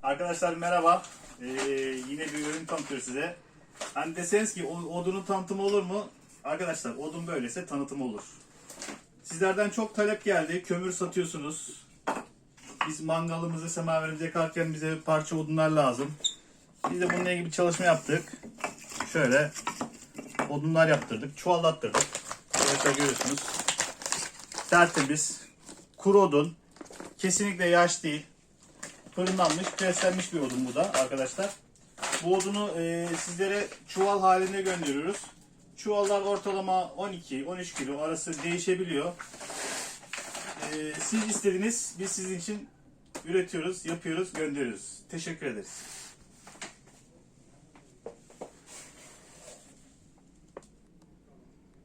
Arkadaşlar merhaba. Yine bir ürün tanıtıyoruz size. Hani deseniz ki odunun tanıtımı olur mu? Arkadaşlar odun böylese tanıtımı olur. Sizlerden çok talep geldi. Kömür satıyorsunuz. Biz mangalımızı, semaverimizi yakarken bize parça odunlar lazım. Biz de bununla ilgili bir çalışma yaptık. Şöyle odunlar yaptırdık. Çuvallattırdık. Böyle görüyorsunuz. Tertemiz. Kuru odun. Kesinlikle yaş değil. Fırınlanmış, preslenmiş bir odun bu da arkadaşlar. Bu odunu sizlere çuval halinde gönderiyoruz. Çuvallar ortalama 12-13 kilo arası değişebiliyor. Siz istediniz, biz sizin için üretiyoruz, yapıyoruz, gönderiyoruz. Teşekkür ederiz.